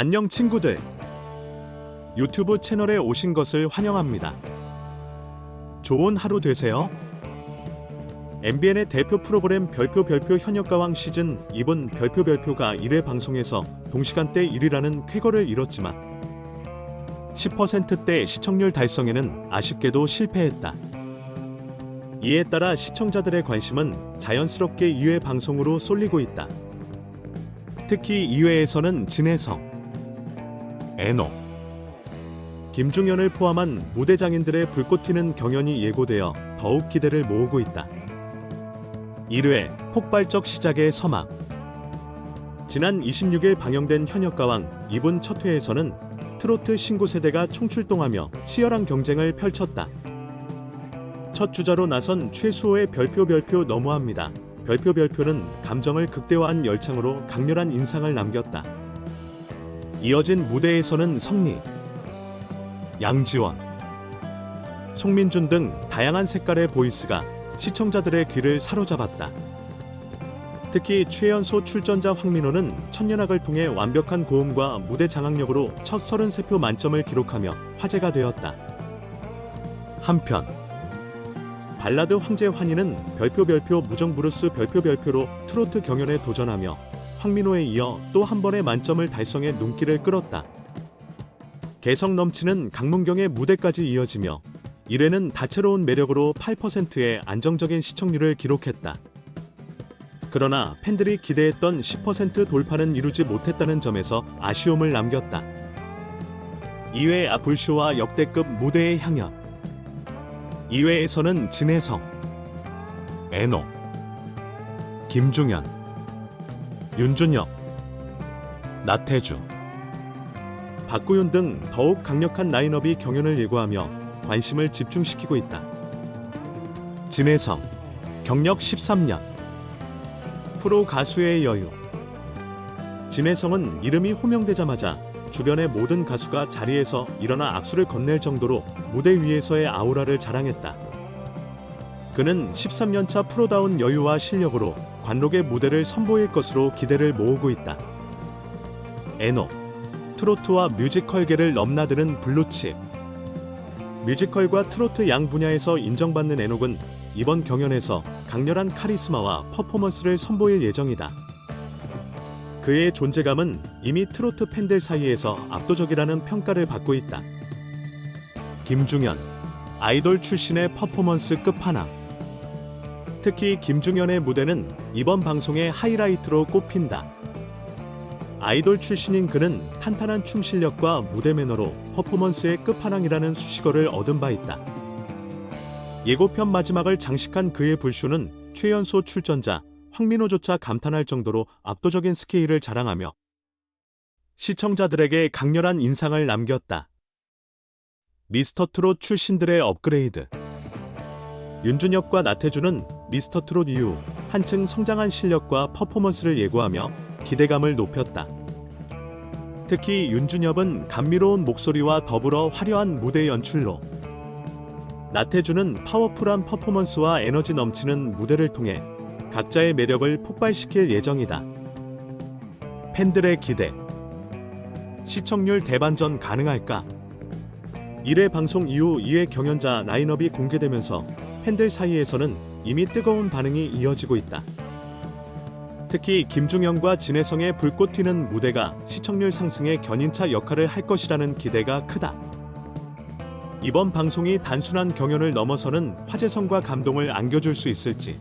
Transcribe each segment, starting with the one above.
안녕 친구들. 유튜브 채널에 오신 것을 환영합니다. 좋은 하루 되세요. MBN의 대표 프로그램 별표 현역가왕 시즌 2분 별표가 1회 방송에서 동시간대 1위라는 쾌거를 이뤘지만 10%대 시청률 달성에는 아쉽게도 실패했다. 이에 따라 시청자들의 관심은 자연스럽게 2회 방송으로 쏠리고 있다. 특히 2회에서는 진혜성, 애노, 김중현을 포함한 무대장인들의 불꽃 튀는 경연이 예고되어 더욱 기대를 모으고 있다. 1회 폭발적 시작의 서막. 지난 26일 방영된 현역가왕 2분 첫 회에서는 트로트 신구 세대가 총출동하며 치열한 경쟁을 펼쳤다. 첫 주자로 나선 최수호의 별표 너무합니다. 별표는 감정을 극대화한 열창으로 강렬한 인상을 남겼다. 이어진 무대에서는 성리, 양지원, 송민준 등 다양한 색깔의 보이스가 시청자들의 귀를 사로잡았다. 특히 최연소 출전자 황민호는 천년학을 통해 완벽한 고음과 무대 장악력으로 첫 33표 만점을 기록하며 화제가 되었다. 한편 발라드 황제 환희는 별표 무정 브루스 별표로 트로트 경연에 도전하며 황민호에 이어 또 한 번의 만점을 달성해 눈길을 끌었다. 개성 넘치는 강문경의 무대까지 이어지며 1회는 다채로운 매력으로 8%의 안정적인 시청률을 기록했다. 그러나 팬들이 기대했던 10% 돌파는 이루지 못했다는 점에서 아쉬움을 남겼다. 2회 불쇼와 역대급 무대의 향연. 2회에서는 진혜성, 애노, 김중현, 윤준혁, 나태주, 박구윤 등 더욱 강력한 라인업이 경연을 예고하며 관심을 집중시키고 있다. 진혜성, 경력 13년, 프로 가수의 여유. 진혜성은 이름이 호명되자마자 주변의 모든 가수가 자리에서 일어나 악수를 건넬 정도로 무대 위에서의 아우라를 자랑했다. 그는 13년차 프로다운 여유와 실력으로 관록의 무대를 선보일 것으로 기대를 모으고 있다. 애노, 트로트와 뮤지컬계를 넘나드는 블루칩. 뮤지컬과 트로트 양 분야에서 인정받는 애녹은 이번 경연에서 강렬한 카리스마와 퍼포먼스를 선보일 예정이다. 그의 존재감은 이미 트로트 팬들 사이에서 압도적이라는 평가를 받고 있다. 김중현, 아이돌 출신의 퍼포먼스 끝판왕. 특히 김중현의 무대는 이번 방송의 하이라이트로 꼽힌다. 아이돌 출신인 그는 탄탄한 춤 실력과 무대 매너로 퍼포먼스의 끝판왕이라는 수식어를 얻은 바 있다. 예고편 마지막을 장식한 그의 불쇼는 최연소 출전자 황민호조차 감탄할 정도로 압도적인 스케일을 자랑하며 시청자들에게 강렬한 인상을 남겼다. 미스터트롯 출신들의 업그레이드. 윤준혁과 나태주는 미스터트롯 이후 한층 성장한 실력과 퍼포먼스를 예고하며 기대감을 높였다. 특히 윤준혁은 감미로운 목소리와 더불어 화려한 무대 연출로, 나태주는 파워풀한 퍼포먼스와 에너지 넘치는 무대를 통해 각자의 매력을 폭발시킬 예정이다. 팬들의 기대. 시청률 대반전 가능할까? 1회 방송 이후 2회 경연자 라인업이 공개되면서 팬들 사이에서는 이미 뜨거운 반응이 이어지고 있다. 특히 김중현과 진혜성의 불꽃 튀는 무대가 시청률 상승에 견인차 역할을 할 것이라는 기대가 크다. 이번 방송이 단순한 경연을 넘어서는 화제성과 감동을 안겨줄 수 있을지,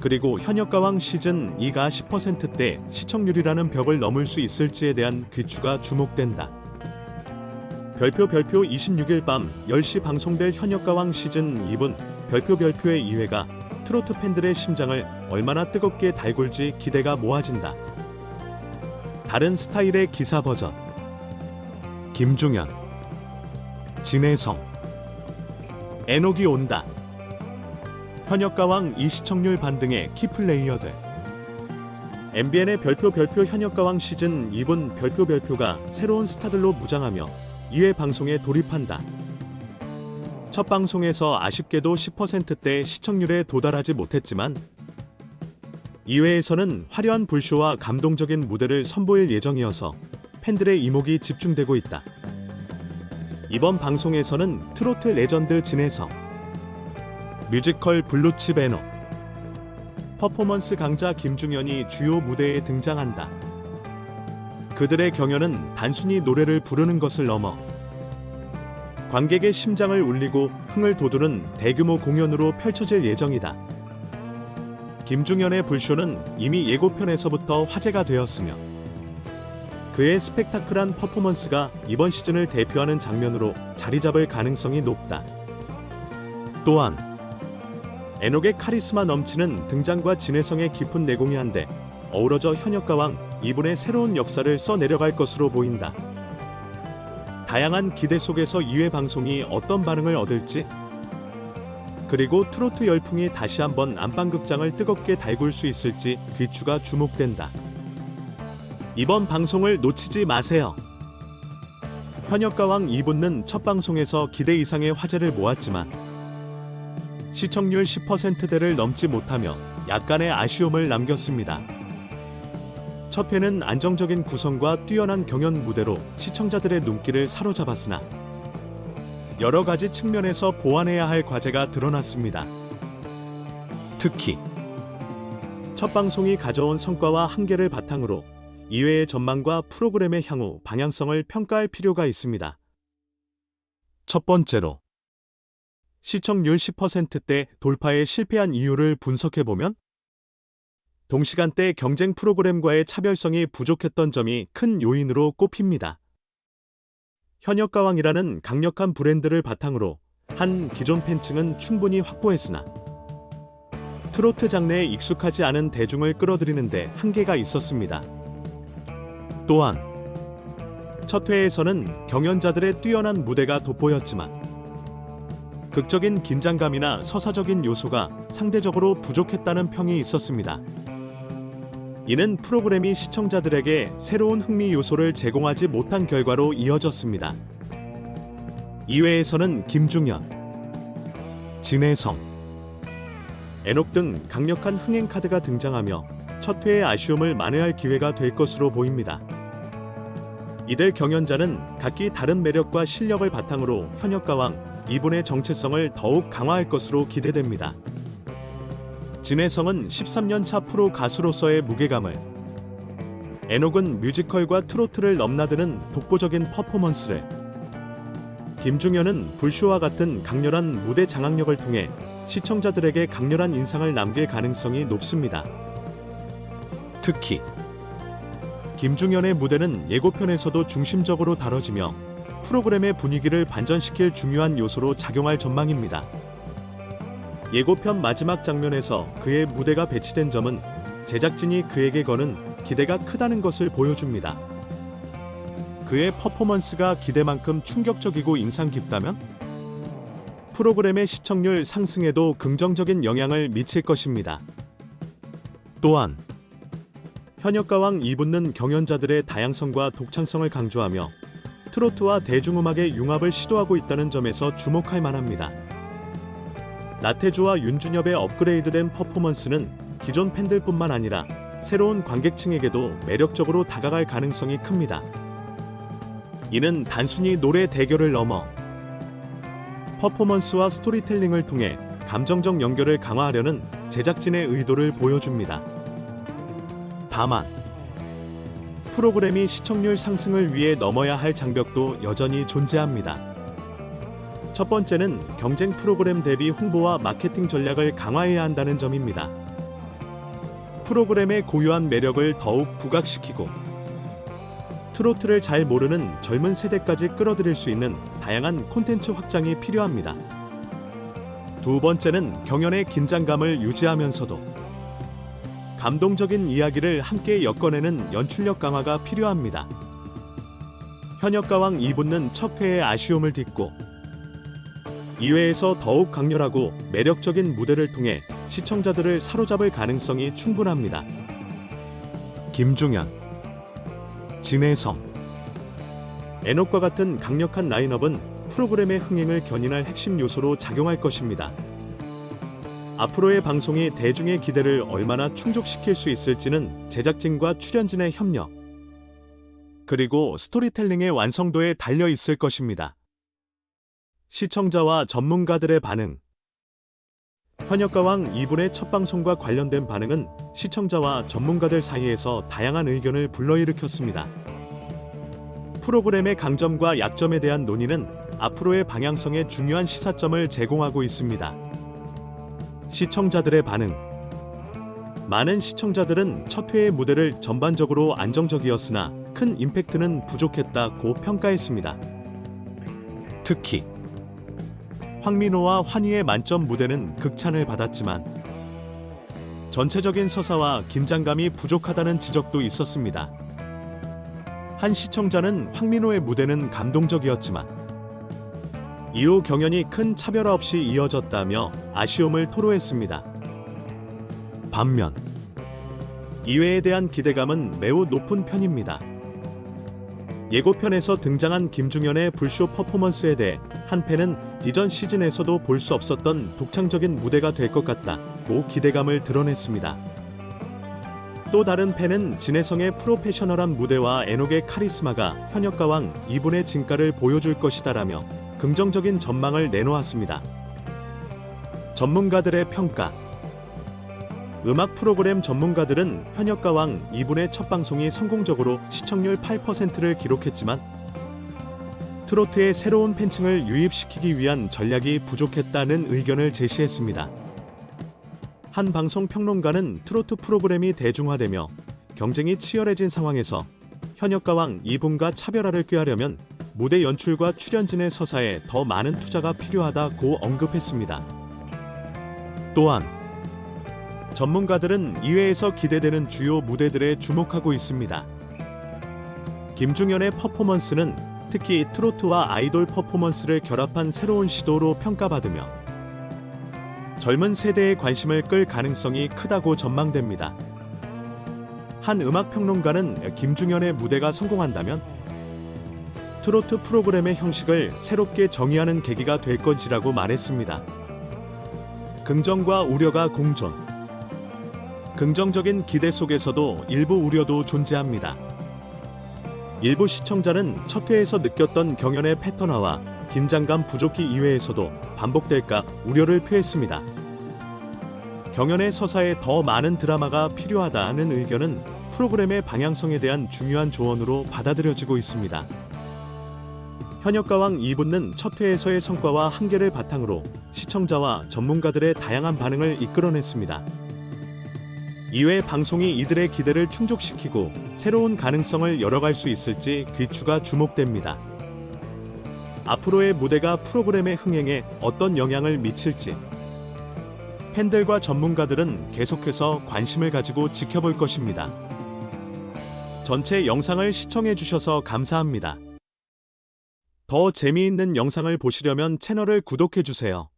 그리고 현역가왕 시즌 2가 10%대 시청률이라는 벽을 넘을 수 있을지에 대한 귀추가 주목된다. 별표 26일 밤 10시 방송될 현역가왕 시즌 2분 별표의 2회가 트로트 팬들의 심장을 얼마나 뜨겁게 달굴지 기대가 모아진다. 다른 스타일의 기사 버전. 김중현, 진혜성, 애녹이 온다. 현역가왕 이시청률 반등의 키플레이어들. MBN의 별표 현역가왕 시즌 2분 별표가 새로운 스타들로 무장하며 2회 방송에 돌입한다. 첫 방송에서 아쉽게도 10%대 시청률에 도달하지 못했지만 2회에서는 화려한 불쇼와 감동적인 무대를 선보일 예정이어서 팬들의 이목이 집중되고 있다. 이번 방송에서는 트로트 레전드 진혜성, 뮤지컬 블루칩 애녹, 퍼포먼스 강자 김중현이 주요 무대에 등장한다. 그들의 경연은 단순히 노래를 부르는 것을 넘어 관객의 심장을 울리고 흥을 돋우는 대규모 공연으로 펼쳐질 예정이다. 김중현의 불쇼는 이미 예고편에서부터 화제가 되었으며 그의 스펙타클한 퍼포먼스가 이번 시즌을 대표하는 장면으로 자리 잡을 가능성이 높다. 또한 애녹의 카리스마 넘치는 등장과 진혜성의 깊은 내공이 한데 어우러져 현역가왕 이분의 새로운 역사를 써내려갈 것으로 보인다. 다양한 기대 속에서 2회 방송이 어떤 반응을 얻을지, 그리고 트로트 열풍이 다시 한번 안방극장을 뜨겁게 달굴 수 있을지 귀추가 주목된다. 이번 방송을 놓치지 마세요. 현역가왕 2부는 첫 방송에서 기대 이상의 화제를 모았지만 시청률 10%대를 넘지 못하며 약간의 아쉬움을 남겼습니다. 첫 회는 안정적인 구성과 뛰어난 경연 무대로 시청자들의 눈길을 사로잡았으나 여러 가지 측면에서 보완해야 할 과제가 드러났습니다. 특히 첫 방송이 가져온 성과와 한계를 바탕으로 2회의 전망과 프로그램의 향후 방향성을 평가할 필요가 있습니다. 첫 번째로, 시청률 10%대 돌파에 실패한 이유를 분석해보면 동시간대 경쟁 프로그램과의 차별성이 부족했던 점이 큰 요인으로 꼽힙니다. 현역가왕이라는 강력한 브랜드를 바탕으로 한 기존 팬층은 충분히 확보했으나 트로트 장르에 익숙하지 않은 대중을 끌어들이는 데 한계가 있었습니다. 또한 첫 회에서는 경연자들의 뛰어난 무대가 돋보였지만 극적인 긴장감이나 서사적인 요소가 상대적으로 부족했다는 평이 있었습니다. 이는 프로그램이 시청자들에게 새로운 흥미 요소를 제공하지 못한 결과로 이어졌습니다. 2회에서는 김중현, 진혜성, 애녹 등 강력한 흥행 카드가 등장하며 첫 회의 아쉬움을 만회할 기회가 될 것으로 보입니다. 이들 경연자는 각기 다른 매력과 실력을 바탕으로 현역가왕 2분의 정체성을 더욱 강화할 것으로 기대됩니다. 진혜성은 13년차 프로 가수로서의 무게감을, 애녹은 뮤지컬과 트로트를 넘나드는 독보적인 퍼포먼스를, 김중현은 불쇼와 같은 강렬한 무대 장악력을 통해 시청자들에게 강렬한 인상을 남길 가능성이 높습니다. 특히 김중현의 무대는 예고편에서도 중심적으로 다뤄지며 프로그램의 분위기를 반전시킬 중요한 요소로 작용할 전망입니다. 예고편 마지막 장면에서 그의 무대가 배치된 점은 제작진이 그에게 거는 기대가 크다는 것을 보여줍니다. 그의 퍼포먼스가 기대만큼 충격적이고 인상 깊다면 프로그램의 시청률 상승에도 긍정적인 영향을 미칠 것입니다. 또한 현역가왕 2부는 경연자들의 다양성과 독창성을 강조하며 트로트와 대중음악의 융합을 시도하고 있다는 점에서 주목할 만합니다. 나태주와 윤준엽의 업그레이드된 퍼포먼스는 기존 팬들뿐만 아니라 새로운 관객층에게도 매력적으로 다가갈 가능성이 큽니다. 이는 단순히 노래 대결을 넘어 퍼포먼스와 스토리텔링을 통해 감정적 연결을 강화하려는 제작진의 의도를 보여줍니다. 다만 프로그램이 시청률 상승을 위해 넘어야 할 장벽도 여전히 존재합니다. 첫 번째는 경쟁 프로그램 대비 홍보와 마케팅 전략을 강화해야 한다는 점입니다. 프로그램의 고유한 매력을 더욱 부각시키고 트로트를 잘 모르는 젊은 세대까지 끌어들일 수 있는 다양한 콘텐츠 확장이 필요합니다. 두 번째는 경연의 긴장감을 유지하면서도 감동적인 이야기를 함께 엮어내는 연출력 강화가 필요합니다. 현역가왕 2부는 첫 회의 아쉬움을 딛고 2회에서 더욱 강렬하고 매력적인 무대를 통해 시청자들을 사로잡을 가능성이 충분합니다. 김중현, 진혜성, 애녹과 같은 강력한 라인업은 프로그램의 흥행을 견인할 핵심 요소로 작용할 것입니다. 앞으로의 방송이 대중의 기대를 얼마나 충족시킬 수 있을지는 제작진과 출연진의 협력, 그리고 스토리텔링의 완성도에 달려 있을 것입니다. 시청자와 전문가들의 반응. 현역가왕 2분의 첫 방송과 관련된 반응은 시청자와 전문가들 사이에서 다양한 의견을 불러일으켰습니다. 프로그램의 강점과 약점에 대한 논의는 앞으로의 방향성에 중요한 시사점을 제공하고 있습니다. 시청자들의 반응. 많은 시청자들은 첫 회의 무대를 전반적으로 안정적이었으나 큰 임팩트는 부족했다고 평가했습니다. 특히 황민호와 환희의 만점 무대는 극찬을 받았지만 전체적인 서사와 긴장감이 부족하다는 지적도 있었습니다. 한 시청자는 황민호의 무대는 감동적이었지만 이후 경연이 큰 차별화 없이 이어졌다며 아쉬움을 토로했습니다. 반면 이회에 대한 기대감은 매우 높은 편입니다. 예고편에서 등장한 김중현의 불쇼 퍼포먼스에 대해 한 팬은 이전 시즌에서도 볼 수 없었던 독창적인 무대가 될 것 같다고 기대감을 드러냈습니다. 또 다른 팬은 진혜성의 프로페셔널한 무대와 에녹의 카리스마가 현역가왕 2분의 진가를 보여줄 것이다라며 긍정적인 전망을 내놓았습니다. 전문가들의 평가. 음악 프로그램 전문가들은 현역가왕 2분의 첫 방송이 성공적으로 시청률 8%를 기록했지만 트로트의 새로운 팬층을 유입시키기 위한 전략이 부족했다는 의견을 제시했습니다. 한 방송 평론가는 트로트 프로그램이 대중화되며 경쟁이 치열해진 상황에서 현역가왕 2분과 차별화를 꾀하려면 무대 연출과 출연진의 서사에 더 많은 투자가 필요하다고 언급했습니다. 또한 전문가들은 2회에서 기대되는 주요 무대들에 주목하고 있습니다. 김중현의 퍼포먼스는 특히 트로트와 아이돌 퍼포먼스를 결합한 새로운 시도로 평가받으며 젊은 세대의 관심을 끌 가능성이 크다고 전망됩니다. 한 음악평론가는 김중현의 무대가 성공한다면 트로트 프로그램의 형식을 새롭게 정의하는 계기가 될 것이라고 말했습니다. 긍정과 우려가 공존. 긍정적인 기대 속에서도 일부 우려도 존재합니다. 일부 시청자는 첫 회에서 느꼈던 경연의 패턴화와 긴장감 부족이 2회에서도 반복될까 우려를 표했습니다. 경연의 서사에 더 많은 드라마가 필요하다는 의견은 프로그램의 방향성에 대한 중요한 조언으로 받아들여지고 있습니다. 현역가왕 2분은 첫 회에서의 성과와 한계를 바탕으로 시청자와 전문가들의 다양한 반응을 이끌어냈습니다. 2회 방송이 이들의 기대를 충족시키고 새로운 가능성을 열어갈 수 있을지 귀추가 주목됩니다. 앞으로의 무대가 프로그램의 흥행에 어떤 영향을 미칠지 팬들과 전문가들은 계속해서 관심을 가지고 지켜볼 것입니다. 전체 영상을 시청해 주셔서 감사합니다. 더 재미있는 영상을 보시려면 채널을 구독해 주세요.